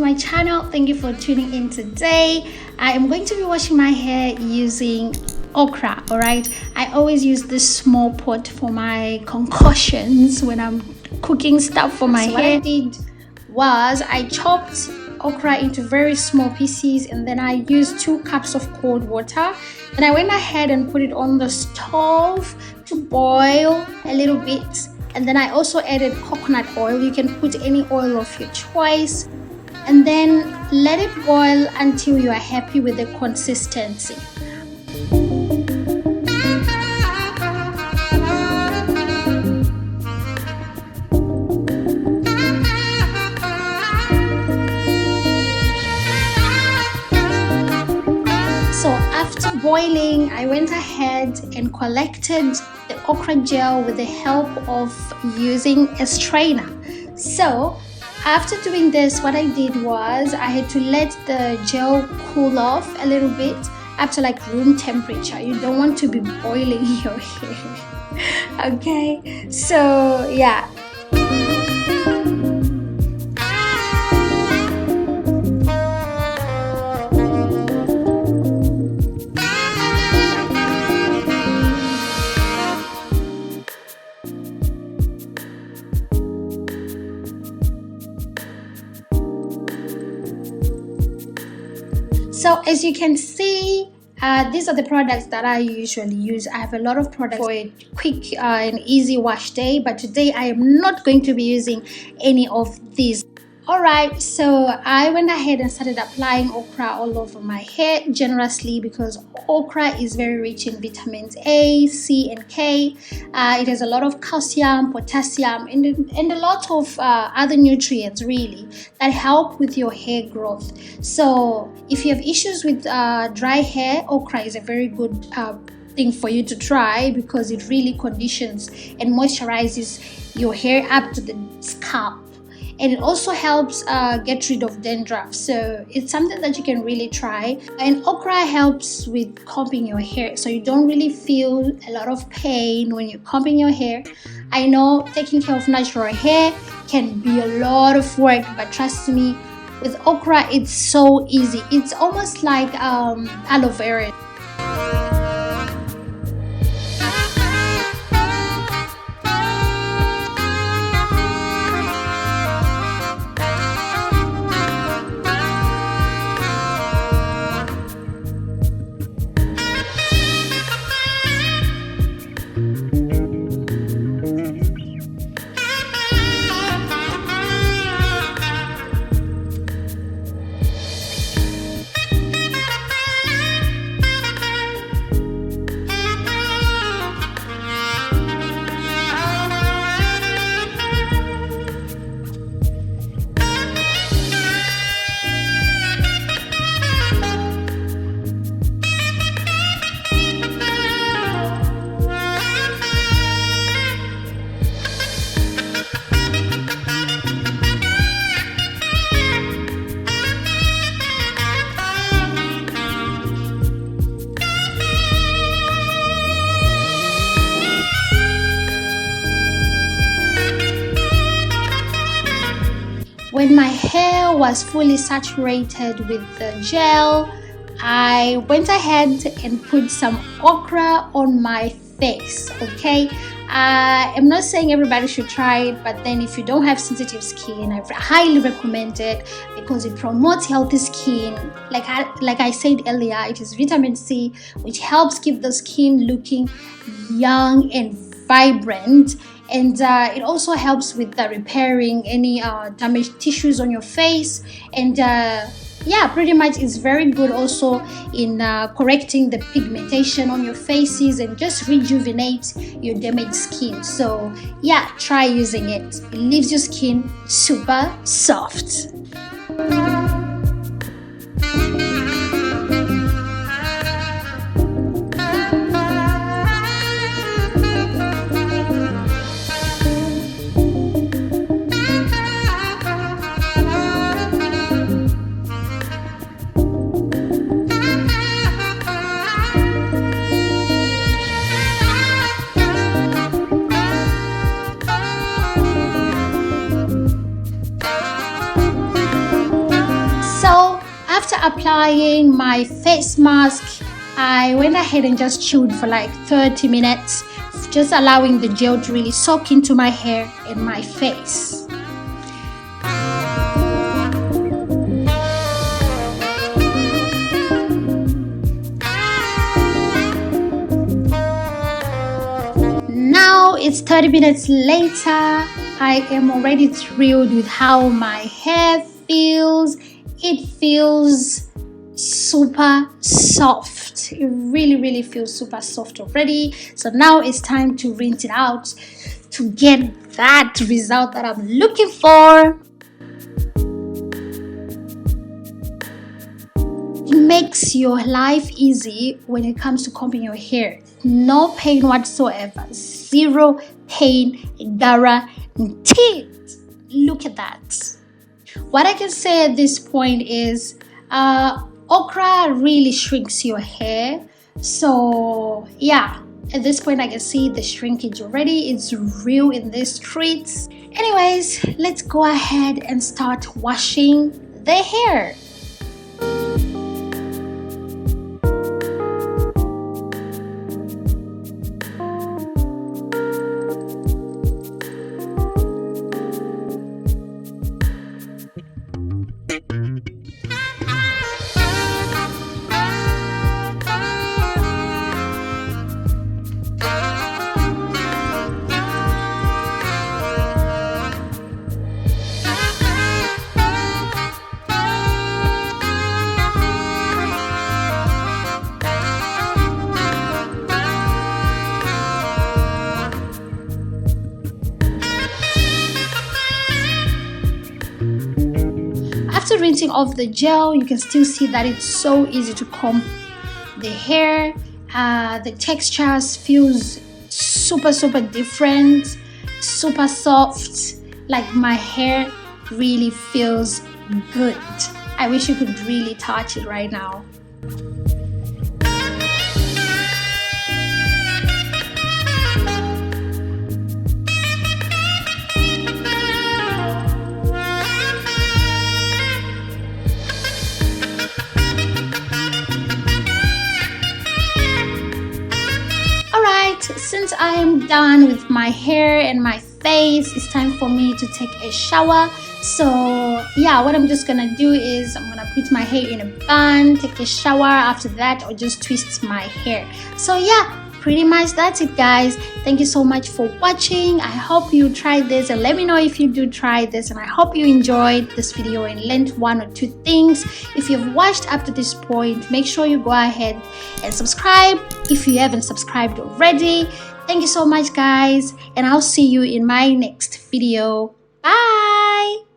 my channel. Thank you for tuning in today. I am going to be washing my hair using okra. All right, I always use this small pot for my concoctions when I'm cooking stuff for my hair. What I did was I chopped okra into very small pieces, and then I used 2 cups of cold water. Then I went ahead and put it on the stove to boil a little bit. And then I also added coconut oil. You can put any oil of your choice. And then let it boil until you are happy with the consistency. So after boiling, I went ahead and collected the okra gel with the help of using a strainer. So after doing this, what I did was I had to let the gel cool off a little bit up to like room temperature. You don't want to be boiling your hair. Okay, so yeah. So as you can see, these are the products that I usually use. I have a lot of products for a quick and easy wash day, but today I am not going to be using any of these. Alright, so I went ahead and started applying okra all over my hair generously because okra is very rich in vitamins A, C, and K. It has a lot of calcium, potassium, and a lot of other nutrients really that help with your hair growth. So if you have issues with dry hair, okra is a very good thing for you to try because it really conditions and moisturizes your hair up to the scalp. And it also helps get rid of dandruff, so it's something that you can really try. And okra helps with combing your hair, so you don't really feel a lot of pain when you're combing your hair. I know taking care of natural hair can be a lot of work, but trust me, with okra it's so easy. It's almost like aloe vera. When my hair was fully saturated with the gel, I went ahead and put some okra on my face. Okay, I'm not saying everybody should try it, but then if you don't have sensitive skin, I highly recommend it because it promotes healthy skin. Like I said earlier, it is vitamin C, which helps keep the skin looking young and vibrant. And it also helps with repairing any damaged tissues on your face. And yeah, pretty much it's very good also in correcting the pigmentation on your faces and just rejuvenate your damaged skin. So yeah, try using it. It leaves your skin super soft. applying my face mask, I went ahead and just chilled for like 30 minutes, just allowing the gel to really soak into my hair and my face. Now it's 30 minutes later. I am already thrilled with how my hair feels. It feels super soft. It really feels super soft already. So now it's time to rinse it out to get that result that I'm looking for. It makes your life easy when it comes to combing your hair. No pain whatsoever. Zero pain guaranteed. Look at that. What I can say at this point is Okra really shrinks your hair. So yeah, at this point I can see the shrinkage already. It's real in these streets. Anyways, let's go ahead and start washing the hair. After rinsing off the gel, you can still see that it's so easy to comb the hair. The textures feels super different, super soft. Like my hair really feels good. I wish you could really touch it right now. Since I am done with my hair and my face, it's time for me to take a shower. So yeah, what I'm just gonna do is I'm gonna put my hair in a bun, take a shower after that, or just twist my hair. So yeah, pretty much that's it, guys. Thank you so much for watching. I hope you try this and let me know if you do try this, and I hope you enjoyed this video and learned one or two things. If you've watched up to this point, make sure you go ahead and subscribe if you haven't subscribed already. Thank you so much, guys, and I'll see you in my next video. Bye.